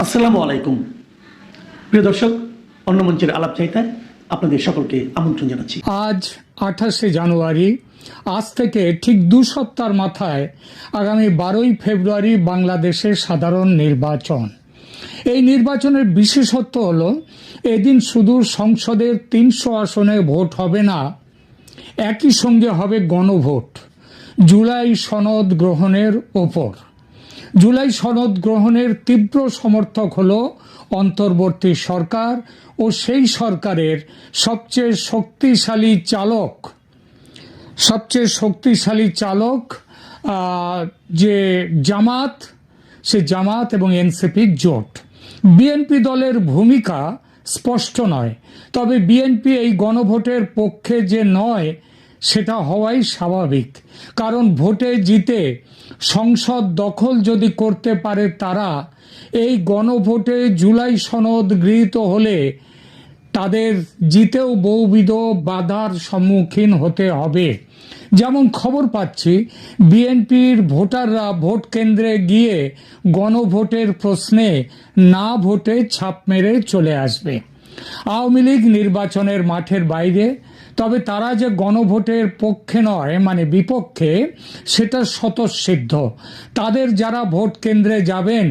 আসসালামু আলাইকুম প্রিয় দর্শক, অন্য মঞ্চের আলাপ চাইতায় আপনাদের সকলকে আমন্ত্রণ জানাচ্ছি। আজ 28শে জানুয়ারি, আজ থেকে ঠিক 2 সপ্তাহের মাথায় আগামী 12ই ফেব্রুয়ারি বাংলাদেশে সাধারণ নির্বাচন। এই নির্বাচনের বিশেষত্ব হলো এদিন শুধু সংসদের 300 আসনে ভোট হবে না, একই সঙ্গে হবে গণভোট জুলাই সনদ গ্রহণের ওপর। জুলাই সনদ গ্রহণের তীব্র সমর্থক হল অন্তর্বর্তী সরকার ও সেই সরকারের সবচেয়ে শক্তিশালী চালক যে জামাত, সে জামাত এবং এনসিপির জোট। বিএনপি দলের ভূমিকা স্পষ্ট নয়, তবে বিএনপি এই গণভোটের পক্ষে যে নয় সেটা হওয়াই স্বাভাবিক, কারণ ভোটে জিতে সংসদ দখল যদি করতে পারে তারা, এই গণভোটে জুলাই সনদ গৃহীত হলে তাদের জিতেও বহুবিধ বাধার সম্মুখীন হতে হবে। যেমন খবর পাচ্ছি, বিএনপির ভোটাররা ভোট কেন্দ্রে গিয়ে গণভোটের প্রশ্নে না ভোটে ছাপ মেরে চলে আসবে। আওয়ামী লীগ নির্বাচনের মাঠের বাইরে, তবে তারা যে গণভোটের পক্ষে নয় মানে বিপক্ষে সেটা স্বতঃসিদ্ধ। তাদের যারা ভোট কেন্দ্রে যাবেন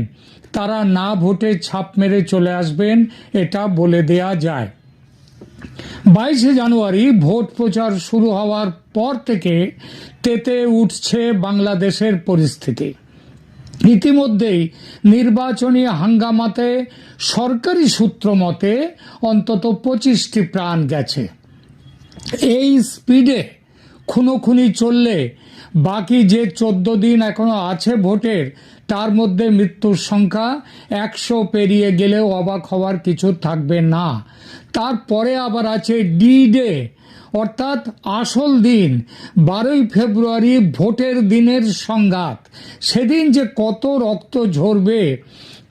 তারা না ভোটে ছাপ মেরে চলে আসবেন, এটা বলে দেয়া যায়। 22শে জানুয়ারি ভোট প্রচার শুরু হওয়ার পর থেকে তেতে উঠছে বাংলাদেশের পরিস্থিতি। ইতিমধ্যেই নির্বাচনী হাঙ্গামাতে সরকারি সূত্র মতে অন্তত 25টি প্রাণ গেছে। এই স্পিডে খুনোখুনি চললে বাকি যে 14 দিন এখনো আছে ভোটের, তার মধ্যে মৃত্যুর সংখ্যা 100 পেরিয়ে গেলেও অবাক হওয়ার কিছু থাকবে না। তারপরে আবার আছে ডি ডে, অর্থাৎ আসল দিন 12ই ফেব্রুয়ারি, ভোটের দিনের সংঘাত। সেদিন যে কত রক্ত ঝরবে,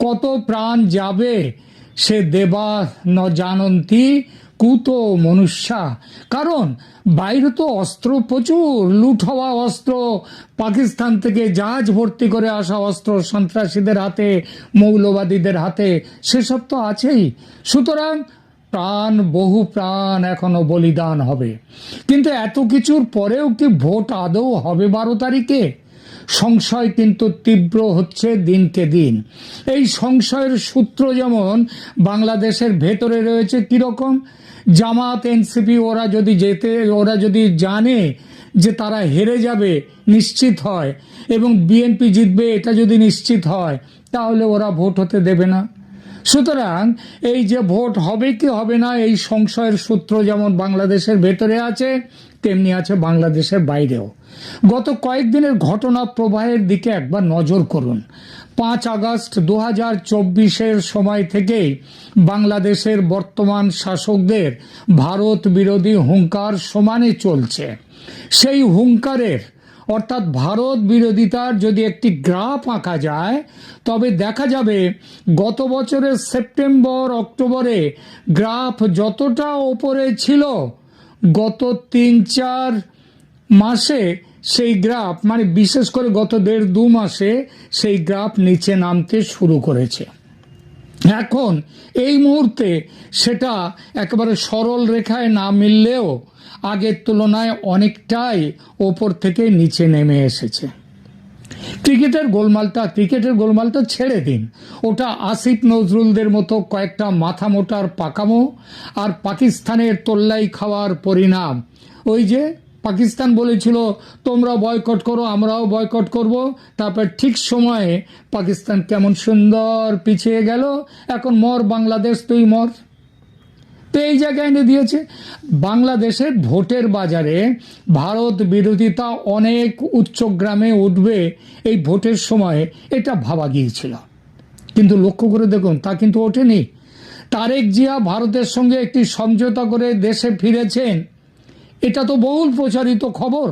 কত প্রাণ যাবে, সে দেবা ন জানন্তি কুতো মনুষ্যা। কারণ বাইরে তো অস্ত্র প্রচুর, লুট হওয়া অস্ত্র, পাকিস্তান থেকে জাহাজ ভর্তি করে আসা অস্ত্র সন্ত্রাসীদের হাতে, মৌলবাদীদের হাতে, সেসব তো আছেই। সুতরাং বহু প্রাণ এখনো বলিদান হবে। কিন্তু এত কিছুর পরেও কি ভোট আদৌ হবে 12 তারিখে? সংশয় কিন্তু তীব্র হচ্ছে দিনকে দিন। এই সংশয়ের সূত্র যেমন বাংলাদেশের ভেতরে রয়েছে কিরকম, জামাত এনসিপি ওরা যদি জানে যে তারা হেরে যাবে নিশ্চিত হয়, এবং বিএনপি জিতবে এটা যদি নিশ্চিত হয়, তাহলে ওরা ভোট হতে দেবে না। সুতরাং এই যে ভোট হবে কি হবে না, এই সংশয়ের সূত্র যেমন বাংলাদেশের ভেতরে আছে, তেমনি আছে বাংলাদেশের বাইরেও। গত কয়েকদিনের ঘটনা প্রবাহের দিকে একবার নজর করুন। 5 আগস্ট 2024-এর সময় থেকেই বাংলাদেশের বর্তমান শাসকদের ভারত বিরোধী হুঙ্কার সমানে চলছে। সেই হুঙ্কারের অর্থাৎ ভারত বিরোধিতার যদি একটি গ্রাফ আঁকা যায়, তবে দেখা যাবে গত বছরের সেপ্টেম্বর অক্টোবরে গ্রাফ যতটা ওপরে ছিল, গত 3-4 মাসে সেই গ্রাফ, মানে বিশেষ করে গত 1.5-2 মাসে সেই গ্রাফ নিচে নামতে শুরু করেছে। এখন এই মুহূর্তে সেটা একেবারে সরল রেখায় না মিললেও আগের তুলনায় অনেকটাই ওপর থেকে নিচে নেমে এসেছে। ক্রিকেটের গোলমালটা ছেড়ে দিন, ওটা আসিফ নজরুলদের মতো কয়েকটা মাথা মোটার পাকামো আর পাকিস্তানের তোল্লাই খাওয়ার পরিণাম। ওই যে পাকিস্তান বলেছিল তোমরা বয়কট করো, আমরাও বয়কট করব, তারপর ঠিক সময়ে পাকিস্তান কেমন সুন্দর পিছিয়ে গেল, এখন মর বাংলাদেশ, তুই মর। তো এই জায়গায় এনে দিয়েছে। বাংলাদেশের ভোটের বাজারে ভারত বিরোধিতা অনেক উচ্চগ্রামে উঠবে এই ভোটের সময়, এটা ভাবা গিয়েছিল, কিন্তু লক্ষ্য করে দেখুন তা কিন্তু ওঠেনি। তারেক জিয়া ভারতের সঙ্গে একটি সমঝোতা করে দেশে ফিরেছেন, এটা তো বহুল প্রচারিত খবর।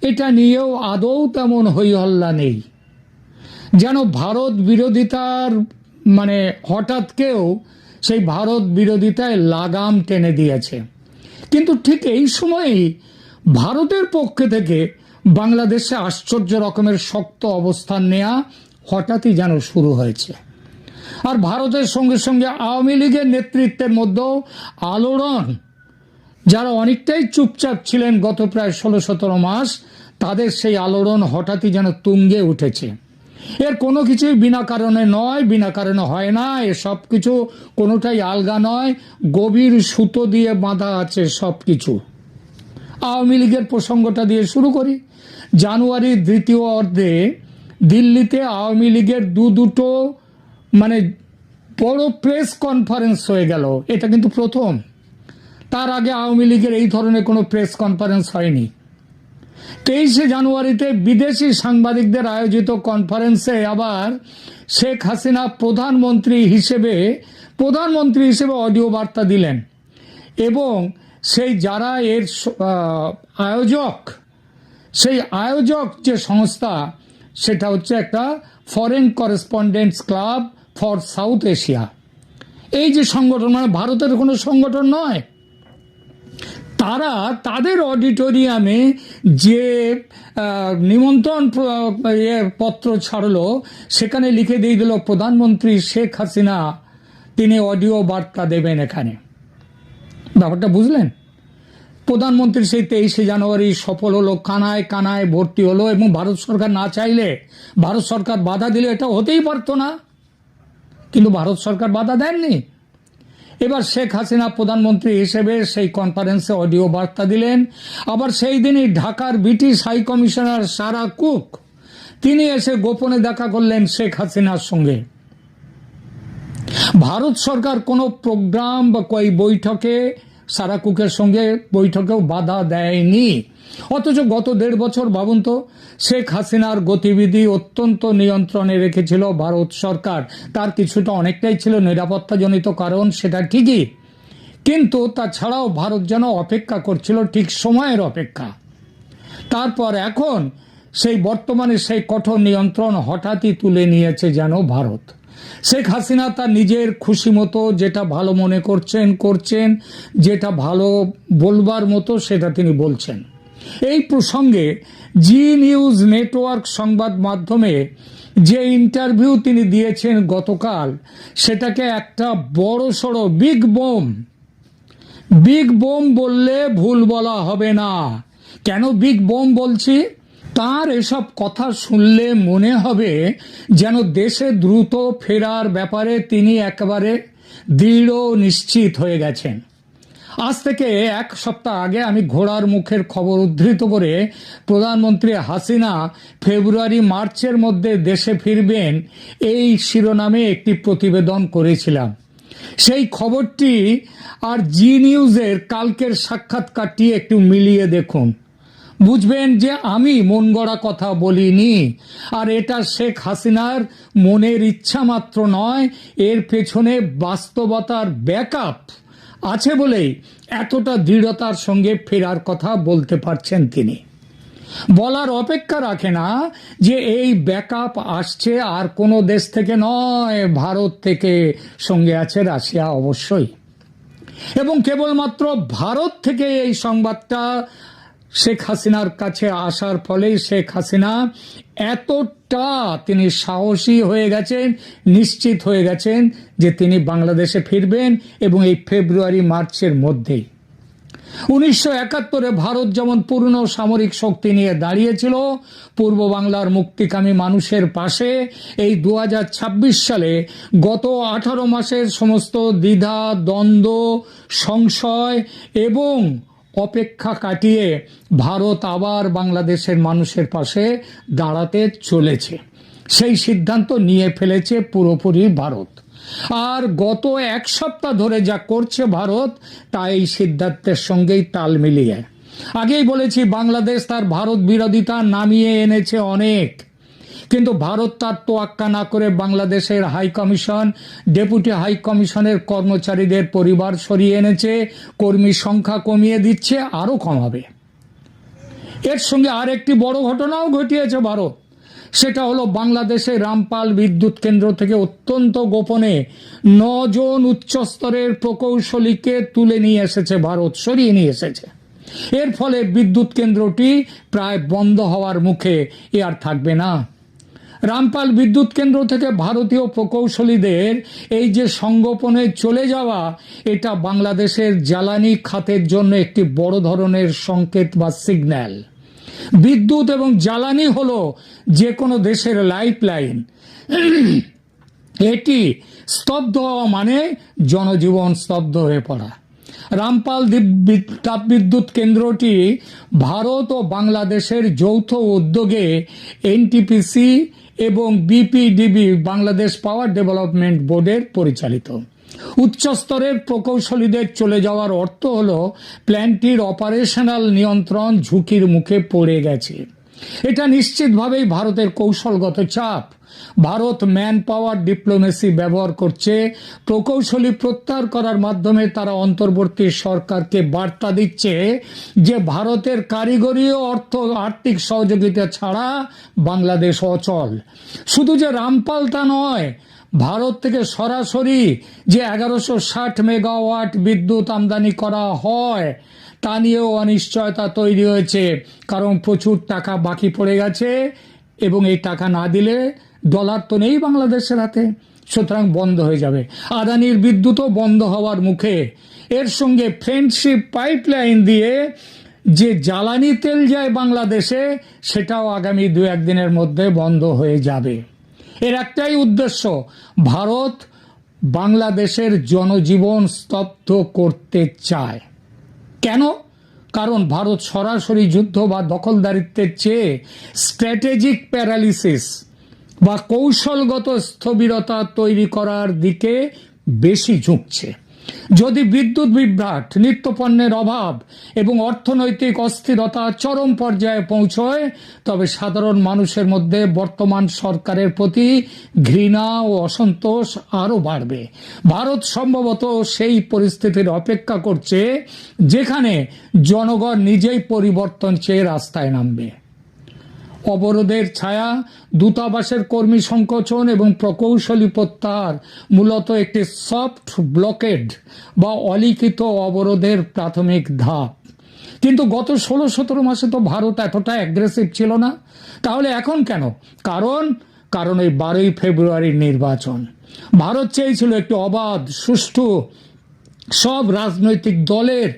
এটা নিয়েও আদৌ তেমন হইহল্লা নেই, যেন ভারত বিরোধিতার মানে হঠাৎ কেউ সেই ভারত বিরোধিতায় লাগাম টেনে দিয়েছে। কিন্তু ঠিক এই সময়েই ভারতের পক্ষে থেকে বাংলাদেশে আশ্চর্য রকমের শক্ত অবস্থান নেওয়া হঠাৎই যেন শুরু হয়েছে। আর ভারতের সঙ্গে সঙ্গে আওয়ামী লীগের নেতৃত্বের মধ্যেও আলোড়ন, যারা অনেকটাই চুপচাপ ছিলেন গত প্রায় 16-17 মাস, তাদের সেই আলোড়ন হঠাৎই যেন তুঙ্গে উঠেছে। এর কোনো কিছুই বিনা কারণে নয়, বিনা কারণে হয় না। এ সব কিছু কোনোটাই আলগা নয়, গভীর সুতো দিয়ে বাঁধা আছে সব কিছু। আওয়ামী লীগের প্রসঙ্গটা দিয়ে শুরু করি। জানুয়ারির দ্বিতীয় অর্ধে দিল্লিতে আওয়ামী লীগের দুটো মানে বড় প্রেস কনফারেন্স হয়ে গেল। এটা কিন্তু প্রথম। তার আগে আওয়ামী লীগের এই ধরনের কোনো প্রেস কনফারেন্স হয়নি। 23শে জানুয়ারিতে বিদেশি সাংবাদিকদের আয়োজিত কনফারেন্সে আবার শেখ হাসিনা প্রধানমন্ত্রী হিসেবে অডিও বার্তা দিলেন, এবং সেই যারা এর আয়োজক যে সংস্থা, সেটা হচ্ছে একটা foreign correspondents club for south Asia. এই যে সংগঠন, মানে ভারতের কোনো সংগঠন নয়, তারা তাদের অডিটোরিয়ামে যে নিমন্ত্রণ পত্র ছাড়লো, সেখানে লিখে দিয়ে দিল প্রধানমন্ত্রী শেখ হাসিনা তিনি অডিও বার্তা দেবেন এখানে। ব্যাপারটা বুঝলেন? প্রধানমন্ত্রী সেই 23শে জানুয়ারি সফল হলো, কানায় কানায় ভর্তি হলো, এবং ভারত সরকার না চাইলে, ভারত সরকার বাধা দিলে এটা হতেই পারতো না, কিন্তু ভারত সরকার বাধা দেননি। এবার শেখ হাসিনা প্রধানমন্ত্রী হিসেবে সেই কনফারেন্সে অডিও বার্তা দিলেন। আবার সেই দিনই ঢাকার British high commissioner Sarah Cook তিনি এসে গোপনে দেখা করলেন শেখ হাসিনার সঙ্গে। ভারত সরকার কোনো প্রোগ্রাম বা বৈঠকে সারা কুকের সঙ্গে বৈঠকেও বাধা দেয়নি। অথচ গত 1.5 বছর ভাবুন তো, শেখ হাসিনার গতিবিধি অত্যন্ত নিয়ন্ত্রণে রেখেছিল ভারত সরকার। তার কিছুটা অনেকটাই ছিল নিরাপত্তাজনিত কারণ, সেটা ঠিকই, কিন্তু তাছাড়াও ভারত যেন অপেক্ষা করছিল, ঠিক সময়ের অপেক্ষা। তারপর এখন সেই বর্তমানে সেই কঠোর নিয়ন্ত্রণ হঠাৎই তুলে নিয়েছে যেন ভারত। শেখ হাসিনা তার নিজের খুশি মতো যেটা ভালো মনে করছেন, যেটা ভালো বলবার মতো সেটা তিনি বলছেন। এই প্রসঙ্গে জি নিউজ নেটওয়ার্ক সংবাদ মাধ্যমে যে ইন্টারভিউ তিনি দিয়েছেন গতকাল, সেটাকে একটা বড়সড় বিগ বোম বললে ভুল বলা হবে না। কেন বিগ বোম বলছি? তার এসব কথা শুনলে মনে হবে যেন দেশে দ্রুত ফেরার ব্যাপারে তিনি একেবারে দৃঢ় নিশ্চিত হয়ে গেছেন। আজ থেকে 1 সপ্তাহ আগে আমি ঘোড়ার মুখের খবর উদ্ধৃত করে প্রধানমন্ত্রী হাসিনা ফেব্রুয়ারি-মার্চের মধ্যে দেশে ফিরবেন এই শিরোনামে একটি প্রতিবেদন করেছিলাম। সেই খবরটি আর জি নিউজের কালকের সাক্ষাৎকারটি একটু মিলিয়ে দেখুন, বুঝবেন যে আমি মন গড়া কথা বলিনি। আর এটা শেখ হাসিনার মনের ইচ্ছা মাত্র নয়, এর পেছনে বাস্তবতার ব্যাকআপ আছে বলেই এতটা দৃঢ়তার সঙ্গে ফেরার কথা বলতে পারছেন তিনি। বলার অপেক্ষা রাখে না যে এই ব্যাকআপ আসছে আর কোনো দেশ থেকে নয়, ভারত থেকে, সঙ্গে আছে রাশিয়া অবশ্যই। এবং কেবলমাত্র ভারত থেকে এই সংবাদটা শেখ হাসিনার কাছে আসার ফলেই শেখ হাসিনা এতটা তিনি সাহসী হয়ে গেছেন, নিশ্চিত হয়ে গেছেন যে তিনি বাংলাদেশে ফিরবেন, এবং এই ফেব্রুয়ারি-মার্চের মধ্যেই। 1971-এ ভারত যেমন পূর্ণ সামরিক শক্তি নিয়ে দাঁড়িয়েছিল পূর্ব বাংলার মুক্তিকামী মানুষের পাশে, এই 2026 সালে গত 18 মাসের সমস্ত দ্বিধা, দ্বন্দ্ব, সংশয় এবং অপেক্ষা কাটিয়ে ভারত আবার বাংলাদেশের মানুষের পাশে দাঁড়াতে চলেছে। সেই সিদ্ধান্ত নিয়ে ফেলেছে পুরোপুরি ভারত। আর গত 1 সপ্তাহ ধরে যা করছে ভারত, তা এই সিদ্ধান্তের সঙ্গেই তাল মিলিয়ে। আগেই বলেছি, বাংলাদেশ তার ভারত বিরোধিতা নামিয়ে এনেছে অনেক, কিন্তু ভারত তার তোয়াক্কা না করে বাংলাদেশের হাই কমিশন, ডেপুটি হাই কমিশনের কর্মচারীদের পরিবার সরিয়ে এনেছে, কর্মী সংখ্যা কমিয়ে দিচ্ছে, আরও কমাবে। এর সঙ্গে আর একটি বড় ঘটনাও ঘটিয়েছে ভারত। সেটা হলো বাংলাদেশে রামপাল বিদ্যুৎ কেন্দ্র থেকে অত্যন্ত গোপনে 9 জন উচ্চস্তরের প্রকৌশলীকে তুলে নিয়ে এসেছে ভারত, সরিয়ে নিয়ে এসেছে। এর ফলে বিদ্যুৎ কেন্দ্রটি প্রায় বন্ধ হওয়ার মুখে, এ আর থাকবে না। রামপাল বিদ্যুৎ কেন্দ্র থেকে ভারতীয় প্রকৌশলীদের এই যে সংগোপনে চলে যাওয়া, এটা বাংলাদেশের জ্বালানি খাতের জন্য একটি বড় ধরনের সংকেত বা সিগন্যাল। বিদ্যুৎ এবং জ্বালানি হলো যে কোনো দেশের লাইফলাইন। এটি স্তব্ধ হওয়া মানে জনজীবন স্তব্ধ হয়ে পড়া। রামপাল তাপবিদ্যুৎ কেন্দ্রটি ভারত ও বাংলাদেশের যৌথ উদ্যোগে এনটিপিসি এবং বিপিডিবি বাংলাদেশ পাওয়ার ডেভেলপমেন্ট বোর্ডের পরিচালিত। উচ্চস্তরের প্রকৌশলীদের চলে যাওয়ার অর্থ হল প্ল্যান্টটির অপারেশনাল নিয়ন্ত্রণ ঝুঁকির মুখে পড়ে গেছে। এটা নিশ্চিতভাবেই ভারতের কৌশলগত চাপ। ভারত ম্যান পাওয়ার ডিপ্লোমেসি ব্যবহার করছে। প্রকৌশলী প্রত্যাহার করার মাধ্যমে তারা অন্তর্বর্তী সরকারকে বার্তা দিচ্ছে যে ভারতের কারিগরি ও আর্থিক সহযোগিতা ছাড়া বাংলাদেশ অচল। শুধু যে রামপাল তা নয়, ভারত থেকে সরাসরি যে 1160 মেগাওয়াট বিদ্যুৎ আমদানি করা হয় তা নিয়েও অনিশ্চয়তা তৈরি হয়েছে, কারণ প্রচুর টাকা বাকি পড়ে গেছে এবং এই টাকা না দিলে ডলার তো নেই বাংলাদেশের হাতে, সুতরাং বন্ধ হয়ে যাবে। আদানির বিদ্যুৎও বন্ধ হওয়ার মুখে। এর সঙ্গে ফ্রেন্ডশিপ পাইপলাইন দিয়ে যে জ্বালানি তেল যায় বাংলাদেশে, সেটাও আগামী 2-1 দিনের মধ্যে বন্ধ হয়ে যাবে। এর একটাই উদ্দেশ্য, ভারত বাংলাদেশের জনজীবন স্তব্ধ করতে চায়। কেন? কারণ ভারত সরাসরি যুদ্ধ বা দখলদারিত্বের চেয়ে স্ট্র্যাটেজিক প্যারালিসিস বা কৌশলগত স্থবিরতা তৈরি করার দিকে বেশি ঝুঁকছে। যদি বিদ্যুৎ বিভ্রাট, নিত্যপণ্যের অভাব এবং অর্থনৈতিক অস্থিরতা চরম পর্যায়ে পৌঁছয়, তবে সাধারণ মানুষের মধ্যে বর্তমান সরকারের প্রতি ঘৃণা ও অসন্তোষ আরও বাড়বে। ভারত সম্ভবত সেই পরিস্থিতির অপেক্ষা করছে যেখানে জনগণ নিজেই পরিবর্তন চেয়ে রাস্তায় নামবে। অবরোধের ছায়া, দূতাবাসের কর্মী সংকোচন এবং প্রকৌশলী প্রত্যাহার মূলত একটি সফট ব্লকেড বা অলিখিত অবরোধের প্রাথমিক ধাপ। কিন্তু গত 16-17 মাসে তো ভারত এতটা অ্যাগ্রেসিভ ছিল না। তাহলে এখন কেন? কারণ এই 12ই ফেব্রুয়ারির নির্বাচন। ভারত চেয়েছিল একটি অবাধ, সুষ্ঠু, সব রাজনৈতিক দলের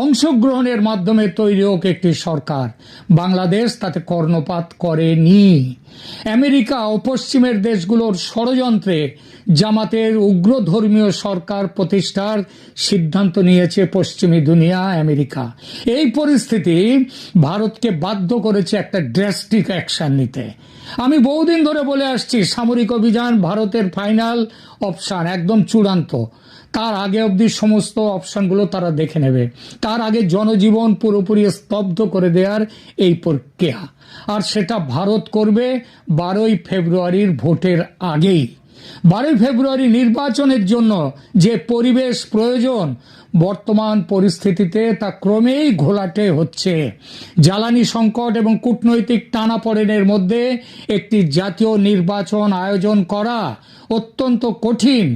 অংশগ্রহণের মাধ্যমে তৈরি হোক একটি সরকার। বাংলাদেশ তাতে কর্ণপাত করেনি। আমেরিকা ও পশ্চিমের দেশগুলোর ষড়যন্ত্রে জামাতের উগ্র ধর্মীয় সরকার প্রতিষ্ঠার সিদ্ধান্ত নিয়েছে পশ্চিমী দুনিয়া, আমেরিকা। এই পরিস্থিতি ভারতকে বাধ্য করেছে একটা ড্রাস্টিক অ্যাকশন নিতে। আমি বহুদিন ধরে বলে আসছি, সামরিক অভিযান ভারতের ফাইনাল অপশন, একদম চূড়ান্ত। তার আগে অবধি সমস্ত অপশনগুলো তারা দেখে নেবে। তার আগে জনজীবন পুরোপুরি স্তব্ধ করে দেওয়ার এই প্রক্রিয়া, আর সেটা ভারত করবে 12ই ফেব্রুয়ারির ভোটের আগেই। 12ই ফেব্রুয়ারি নির্বাচনের জন্য যে পরিবেশ প্রয়োজন, বর্তমান পরিস্থিতিতে তা ক্রমেই ঘোলাটে হচ্ছে। জ্বালানি সংকট এবং কূটনৈতিক টানাপোড়েনের মধ্যে একটি জাতীয় নির্বাচন আয়োজন করা অত্যন্ত কঠিন।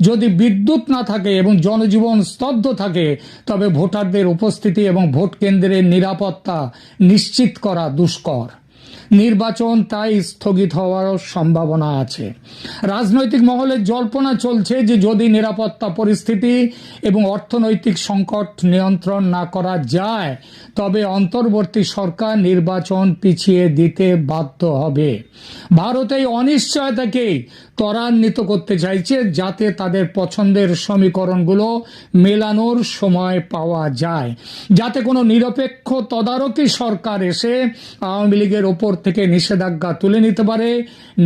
যদি বিদ্যুৎ না থাকে এবং জনজীবন স্তব্ধ থাকে, তবে ভোটারদের উপস্থিতি এবং ভোট কেন্দ্রের নিরাপত্তা নিশ্চিত করা দুষ্কর। নির্বাচন তাই স্থগিত হওয়ার সম্ভাবনা আছে। রাজনৈতিক মহলে জল্পনা চলছে যে যদি নিরাপত্তা পরিস্থিতি এবং অর্থনৈতিক সংকট নিয়ন্ত্রণ না করা যায়, তবে অন্তর্বর্তী সরকার নির্বাচন পিছিয়ে দিতে বাধ্য হবে। ভারত এই অনিশ্চয়তাকেই ত্বরান্বিত করতে চাইছে, যাতে তাদের পছন্দের সমীকরণগুলো মেলানোর সময় পাওয়া যায়, যাতে কোনো নিরপেক্ষ তদারকি সরকার এসে আওয়ামী লীগের ওপর থেকে নিষেধাজ্ঞা তুলে নিতে পারে,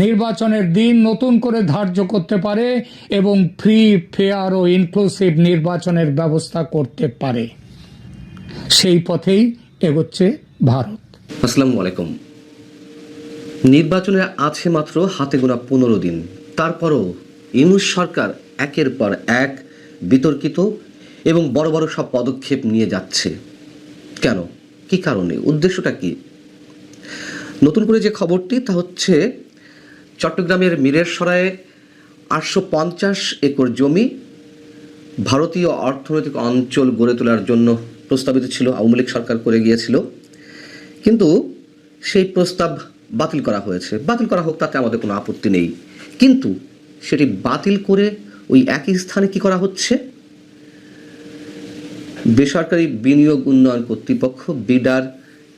নির্বাচনের দিন নতুন করে ধার্য করতে পারে এবং ফ্রি, ফেয়ার ও ইনক্লুসিভ নির্বাচনের ব্যবস্থা করতে পারে। সেই পথেই এগোচ্ছে ভারত। আসসালামু আলাইকুম। নির্বাচনের আছে মাত্র হাতে গোনা 15 দিন, তারপরও ইউনূস সরকার একের পর এক বিতর্কিত এবং বড় বড় সব পদক্ষেপ নিয়ে যাচ্ছে। কেন? কি কারণে? উদ্দেশ্যটা কি? নতুন করে যে খবরটি, তা হচ্ছে চট্টগ্রামের মিরেরসরায়ে 850 একর জমি ভারতীয় অর্থনৈতিক অঞ্চল গড়ে তোলার জন্য প্রস্তাবিত ছিল, আওয়ামী লীগ সরকার করে গিয়েছিল। কিন্তু সেই প্রস্তাব বাতিল করা হয়েছে, বাতিল করা হোক, তাতে আমাদের কোনো আপত্তি নেই। কিন্তু সেটি বাতিল করে ওই একই স্থানে কি করা হচ্ছে? বেসরকারি বিনিয়োগ উন্নয়ন কর্তৃপক্ষ বিডার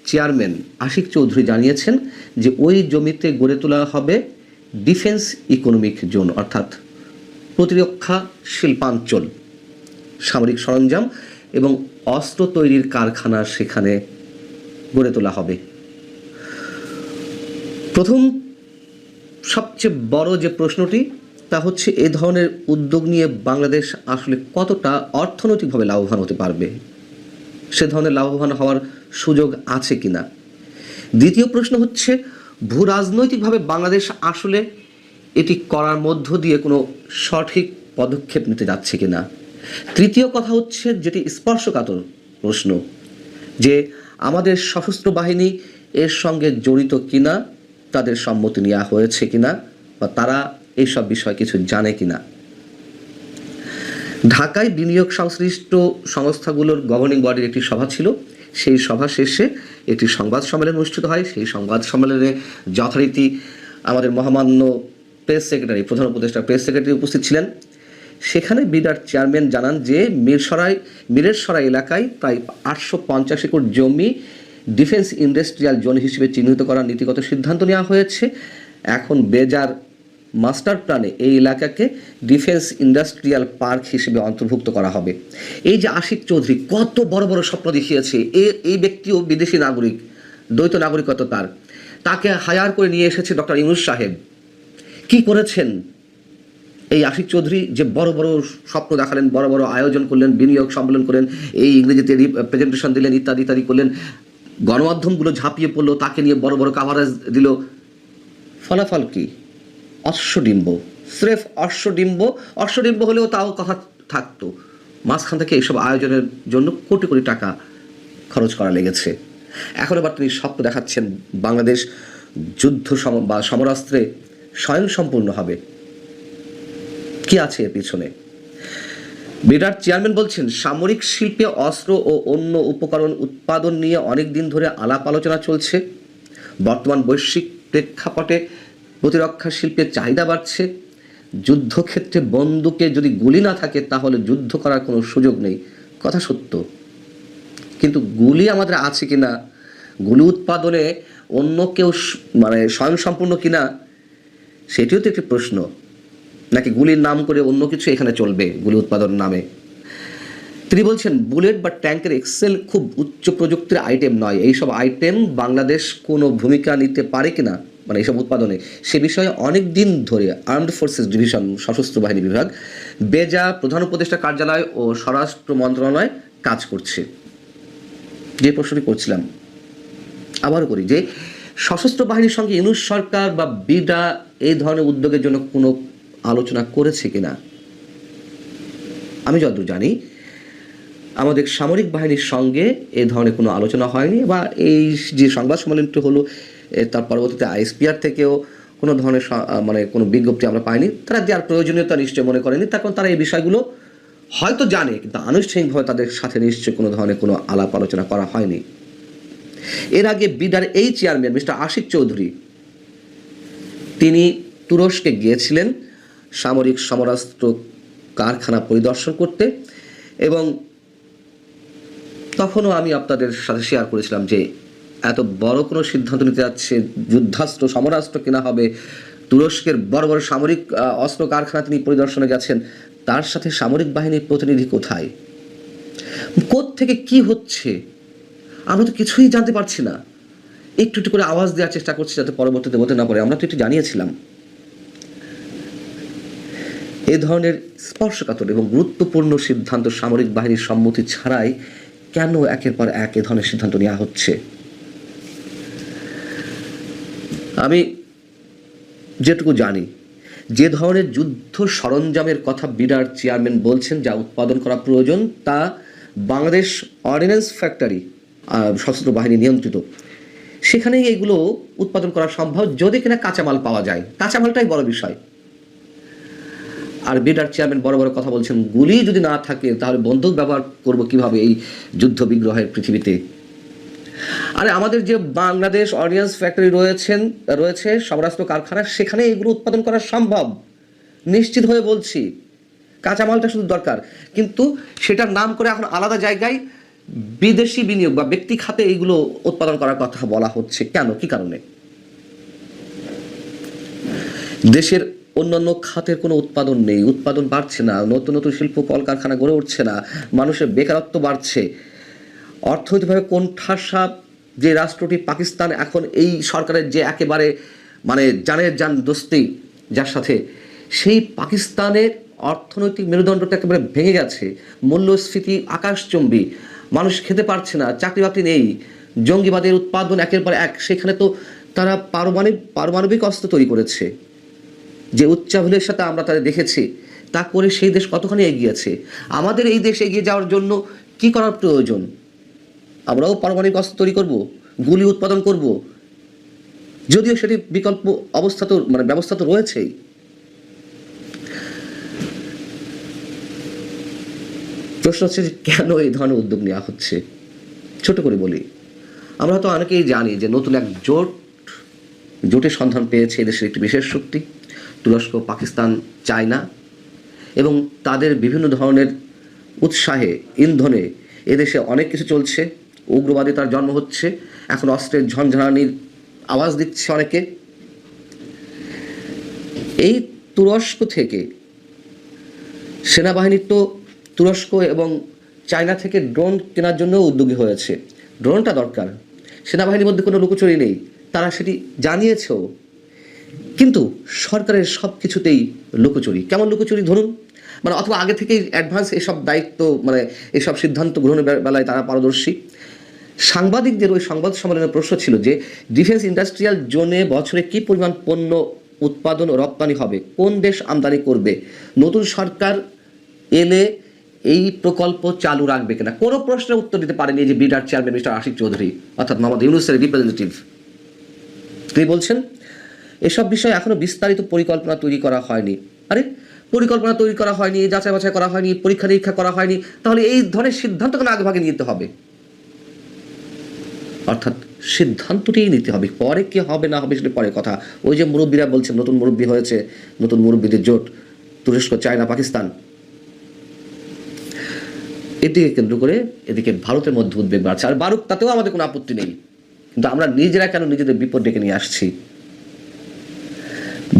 চেয়ারম্যান আশিক চৌধুরী জানিয়েছেন যে ওই জমিতে গড়ে তোলা হবে ডিফেন্স ইকোনমিক জোন, অর্থাৎ প্রতিরক্ষা শিল্পাঞ্চল, সামরিক সরঞ্জাম এবং অস্ত্র তৈরির কারখানা সেখানে গড়ে তোলা হবে। প্রথম সবচেয়ে বড় যে প্রশ্নটি তা হচ্ছে এ ধরনের উদ্যোগ নিয়ে বাংলাদেশ আসলে কতটা অর্থনৈতিকভাবে লাভবান হতে পারবে, সে ধরনের লাভবান হওয়ার সুযোগ আছে কিনা। দ্বিতীয় প্রশ্ন হচ্ছে ভূ রাজনৈতিকভাবে বাংলাদেশ আসলে এটি করার মধ্য দিয়ে কোনো সঠিক পদক্ষেপ নিতে যাচ্ছে কিনা। তৃতীয় কথা হচ্ছে যেটি স্পর্শকাতর প্রশ্ন, যে আমাদের সশস্ত্র বাহিনী এর সঙ্গে জড়িত কিনা, তাদের সম্মতি নেওয়া হয়েছে কিনা, বা তারা এইসব বিষয়ে কিছু জানে কিনা। ঢাকায় বিনিয়োগ সংশ্লিষ্ট সংস্থাগুলোর গভর্নিং বডির একটি সভা ছিল। সেই সভা শেষে একটি সংবাদ সম্মেলন অনুষ্ঠিত হয়। সেই সংবাদ সম্মেলনে যথারীতি আমাদের মহামান্য প্রেস সেক্রেটারি, প্রধান উপদেষ্টা প্রেস সেক্রেটারি উপস্থিত ছিলেন। সেখানে বিডার চেয়ারম্যান জানান যে মিরের সরাই এলাকায় প্রায় 850 একর জমি ডিফেন্স ইন্ডাস্ট্রিয়াল জোন হিসেবে চিহ্নিত করার নীতিগত সিদ্ধান্ত নেওয়া হয়েছে। এখন বেজার মাস্টার প্ল্যানে এই এলাকাকে ডিফেন্স ইন্ডাস্ট্রিয়াল পার্ক হিসেবে অন্তর্ভুক্ত করা হবে। এই যে আশিক চৌধুরী কত বড় বড় স্বপ্ন দেখিয়েছে, এই ব্যক্তিও বিদেশি নাগরিক, দ্বৈত নাগরিকত্ব তাকে হায়ার করে নিয়ে এসেছে ডক্টর ইউনূস সাহেব। কি করেছেন এই আশিক চৌধুরী? যে বড় বড় স্বপ্ন দেখালেন, বড় বড় আয়োজন করলেন, বিনিয়োগ সম্মেলন করেন, এই ইংরেজিতে প্রেজেন্টেশন দিলেন, ইত্যাদি ইত্যাদি করলেন। গণমাধ্যমগুলো ঝাঁপিয়ে পড়লো, তাকে নিয়ে বড় বড় কাভারেজ দিল। ফলাফল কি? অশ্বডিম্ব, স্রেফ অশ্বডিম্ব হলেও তাও কথা থাকতো। মাঝখান থেকে এইসব আয়োজনের জন্য কোটি কোটি টাকা খরচ করা লেগেছে। এখন আবার তিনি স্বপ্ন দেখাচ্ছেন বাংলাদেশ যুদ্ধ বা সমরাস্ত্রে স্বয়ংসম্পূর্ণ হবে। কি আছে এর পিছনে? বিডার চেয়ারম্যান বলছেন, সামরিক শিল্পে অস্ত্র ও অন্য উপকরণ উৎপাদন নিয়ে অনেক দিন ধরে আলাপ আলোচনা চলছে। বর্তমান বৈশ্বিক প্রেক্ষাপটে প্রতিরক্ষা শিল্পের চাহিদা বাড়ছে। যুদ্ধক্ষেত্রে বন্দুকে যদি গুলি না থাকে তাহলে যুদ্ধ করার কোনো সুযোগ নেই, কথা সত্য। কিন্তু গুলি আমাদের আছে কিনা, গুলি উৎপাদনে অন্য কেউ স্বয়ংসম্পূর্ণ কিনা, সেটিও তো একটি প্রশ্ন। নাকি গুলির নাম করে অন্য কিছু এখানে চলবে গুলি উৎপাদন নামে? তিনি বলছেন, বুলেট বা ট্যাঙ্কের এক্সেল খুব উচ্চ প্রযুক্তির আইটেম নয়। এইসব আইটেম বাংলাদেশ কোনো ভূমিকা নিতে পারে কিনা, এইসব উৎপাদনে, সে বিষয়ে অনেক দিন ধরে আর্মড ফোর্সেস ডিভিশন, সশস্ত্র বাহিনী বিভাগ, বেজা, প্রধান উপদেষ্টা কার্যালয় ও স্বরাষ্ট্র মন্ত্রণালয় কাজ করছে। যে প্রশ্নটি করছিলাম আবারও করি, যে সশস্ত্র বাহিনীর সঙ্গে ইউনূস সরকার বা বিডা এই ধরনের উদ্যোগের জন্য কোনো আলোচনা করেছে কিনা? আমি যতদূর জানি আমাদের সামরিক বাহিনীর সঙ্গে এ ধরনের কোনো আলোচনা হয়নি, বা এই যে সংবাদ সম্মেলনটি হলো তার পরবর্তীতে আইএসপিআর থেকেও কোনো ধরনের কোনো বিজ্ঞপ্তি আমরা পাইনি। তারা দেওয়ার প্রয়োজনীয়তা নিশ্চয় মনে করেনি, তার কারণ তারা এই বিষয়গুলো হয়তো জানে, কিন্তু আনুষ্ঠানিকভাবে তাদের সাথে নিশ্চয় কোনো ধরনের কোনো আলাপ আলোচনা করা হয়নি। এর আগে বিডার এই চেয়ারম্যান মিস্টার আশিক চৌধুরী তিনি তুরস্কে গিয়েছিলেন সামরিক সমরাস্ত্র কারখানা পরিদর্শন করতে, এবং তখনও আমি আপনাদের সাথে শেয়ার করেছিলাম যে এত বড় কোনো সিদ্ধান্ত নিতে যাচ্ছে, যুদ্ধাস্ত্র সমরাস্ত্র কেনা হবে, তুরস্কের বড় বড় সামরিক অস্ত্র কারখানা তিনি পরিদর্শনে গেছেন, তার সাথে সামরিক বাহিনীর প্রতিনিধি কোথায়, কোত্থেকে কি হচ্ছে আমরা তো কিছুই জানতে পারছি না। একটু একটু করে আওয়াজ দেওয়ার চেষ্টা করছি যাতে পরবর্তীতে বলতে না পারে। আমরা তো একটু জানিয়েছিলাম। এই ধরনের স্পর্শকাতর এবং গুরুত্বপূর্ণ সিদ্ধান্ত সামরিক বাহিনীর সম্মতি ছাড়াই কেন একের পর এক এ ধরনের সিদ্ধান্ত নেওয়া হচ্ছে? আমি যেটুকু জানি, যে ধরনের যুদ্ধ সরঞ্জামের কথা বিডার চেয়ারম্যান বলছেন যা উৎপাদন করা প্রয়োজন, তা বাংলাদেশ অর্ডিন্যান্স ফ্যাক্টরি, সশস্ত্র বাহিনী নিয়ন্ত্রিত, সেখানেই এগুলো উৎপাদন করা সম্ভব যদি কিনা কাঁচামাল পাওয়া যায়। কাঁচামালটাই বড় বিষয়। আর বিডার চেয়ারম্যান বড় বড় কথা বলছেন, গুলি যদি না থাকে তাহলে বন্দুক ব্যবহার করব কিভাবে এই যুদ্ধ বিগ্রহের পৃথিবীতে। আরে আমাদের যে বাংলাদেশ অর্ডিন্যান্স ফ্যাক্টরি রয়েছে সমরাস্ত্র কারখানা, সেখানে এগুলো উৎপাদন করা সম্ভব, নিশ্চিত হয়ে বলছি। কাঁচামালটা শুধু দরকার, কিন্তু সেটার নাম করে এখন আলাদা জায়গায় বিদেশি বিনিয়োগ বা ব্যক্তি খাতে এইগুলো উৎপাদন করার কথা বলা হচ্ছে। কেন, কি কারণে? দেশের অন্যান্য খাতের কোনো উৎপাদন নেই, উৎপাদন বাড়ছে না, নতুন নতুন শিল্প কলকারখানা গড়ে উঠছে না, মানুষের বেকারত্ব বাড়ছে, অর্থনৈতিকভাবে কোণঠাসা যে রাষ্ট্রটি পাকিস্তান, এখন এই সরকারের যে একেবারে মানে জানের জান দোস্তি যার সাথে, সেই পাকিস্তানের অর্থনৈতিক মেরুদণ্ডটা একেবারে ভেঙে গেছে, মূল্যস্ফীতি আকাশচুম্বী, মানুষ খেতে পারছে না, চাকরি বাকরি নেই, জঙ্গিবাদের উৎপাদন একের পর এক। সেখানে তো তারা পারমাণবিক অস্ত্র তৈরি করেছে, যে উচ্চাভিলের সাথে আমরা তাদের দেখেছি, তা করে সেই দেশ কতখানি এগিয়েছে। আমাদের এই দেশ এগিয়ে যাওয়ার জন্য কি করার প্রয়োজন? আমরাও পারমাণবিক অস্ত্র তৈরি করব, গুলি উৎপাদন করব, যদিও সেটি বিকল্প অবস্থা তো ব্যবস্থা তো রয়েছেই। প্রশ্ন হচ্ছে যে কেন এই ধরনের উদ্যোগ নেওয়া হচ্ছে। ছোট করে বলি, আমরা তো অনেকেই জানি যে নতুন এক জোটের সন্ধান পেয়েছে এদেশের একটি বিশেষ শক্তি, তুরস্ক, পাকিস্তান, চায়না, এবং তাদের বিভিন্ন ধরনের উৎসাহে, ইন্ধনে এদেশে অনেক কিছু চলছে। উগ্রবাদিতার জন্ম হচ্ছে, এখন অস্ত্রের ঝনঝনানির আওয়াজ দিচ্ছে অনেকে। এই তুরস্ক থেকে সেনাবাহিনীর তো তুরস্ক এবং চায়না থেকে ড্রোন কেনার জন্য উদ্যোগী হয়েছে। ড্রোনটা দরকার, সেনাবাহিনীর মধ্যে কোনো লুকোচুরি নেই, তারা সেটি জানিয়েছেও। কিন্তু সরকারের সব কিছুতেই লুকোচুরি। কেমন লুকোচুরি? ধরুন অথবা আগে থেকেই অ্যাডভান্স এসব দায়িত্ব এসব সিদ্ধান্ত গ্রহণের বেলায় তারা পারদর্শী। সাংবাদিকদের ওই সংবাদ সম্মেলনের প্রশ্ন ছিল যে ডিফেন্স ইন্ডাস্ট্রিয়াল জোনে বছরে কি পরিমাণ পণ্য উৎপাদন ও রপ্তানি হবে, কোন দেশ আমদানি করবে, নতুন সরকার এলে এই প্রকল্প চালু রাখবে কিনা। কোনো প্রশ্নের উত্তর দিতে পারেনি যে বিডার চেয়ারম্যান মিস্টার আশিক চৌধুরী, অর্থাৎ মোহাম্মদ ইউনূসের রিপ্রেজেন্টেটিভ। তিনি বলছেন এসব বিষয়ে এখনো বিস্তারিত পরিকল্পনা তৈরি করা হয়নি। আরে পরিকল্পনা তৈরি করা হয়নি, যাচাই বাছাই করা হয়নি, পরীক্ষা নিরীক্ষা করা হয়নি, তাহলে এই ধরনের সিদ্ধান্ত কেন আগেভাগে নিতে হবে? অর্থাৎ সিদ্ধান্তটিই নিতে হবে, পরে কি হবে না হবে সেটা পরে কথা। ওই যে মুরব্বীরা বলছেন, নতুন মুরব্বী হয়েছে, নতুন মুরব্বীদের জোট, তুরস্ক, চায়না, পাকিস্তান, এটিকে কেন্দ্র করে এদিকে ভারতের মধ্যে উদ্বেগ বাড়ছে। আর বাড়ুক, তাতেও আমাদের কোনো আপত্তি নেই, কিন্তু আমরা নিজেরা কেন নিজেদের বিপদ ডেকে নিয়ে আসছি?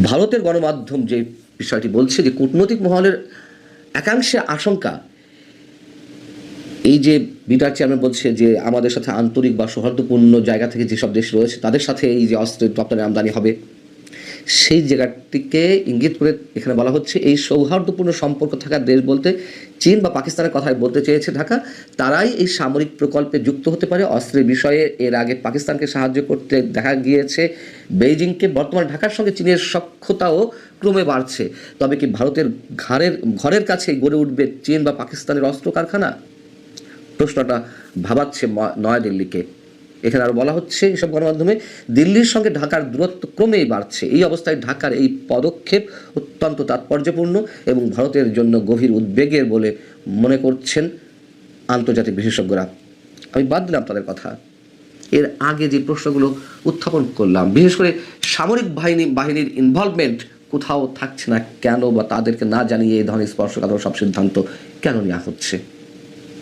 ভারতের গণমাধ্যম যে বিষয়টি বলছে যে কূটনৈতিক মহলের একাংশের আশঙ্কা, এই যে বিডার চেয়ারম্যান বলছে যে আমাদের সাথে আন্তরিক বা সৌহার্দ্যপূর্ণ জায়গা থেকে যেসব দেশ রয়েছে তাদের সাথে এই যে অস্ত্রের রপ্তানি আমদানি হবে, সেই জায়গাটিকে ইঙ্গিত করে এখানে বলা হচ্ছে এই সৌহার্দ্যপূর্ণ সম্পর্ক থাকা দেশ বলতে চীন বা পাকিস্তানের কথাই বলতে চেয়েছে ঢাকা। তারাই এই সামরিক প্রকল্পে যুক্ত হতে পারে। অস্ত্রের বিষয়ে এর আগে পাকিস্তানকে সাহায্য করতে দেখা গিয়েছে বেইজিংকে। বর্তমানে ঢাকার সঙ্গে চীনের সখ্যতাও ক্রমে বাড়ছে। তবে কি ভারতের ঘরের কাছে গড়ে উঠবে চীন বা পাকিস্তানের অস্ত্র কারখানা? প্রশ্নটা ভাবাচ্ছে নয়াদিল্লিকে। এখানে আরো বলা হচ্ছে এসব গণমাধ্যমে, দিল্লির সঙ্গে ঢাকার দূরত্ব ক্রমেই বাড়ছে। এই অবস্থায় ঢাকার এই পদক্ষেপ অত্যন্ত তাৎপর্যপূর্ণ এবং ভারতের জন্য গভীর উদ্বেগের বলে মনে করছেন আন্তর্জাতিক বিশেষজ্ঞরা। আমি বাদ দিলাম তাদের কথা। এর আগে যে প্রশ্নগুলো উত্থাপন করলাম, বিশেষ করে সামরিক বাহিনীর ইনভলভমেন্ট কোথাও থাকছে না কেন, বা তাদেরকে না জানিয়ে এই ধরনের স্পর্শকাতর সব সিদ্ধান্ত কেন নেওয়া হচ্ছে?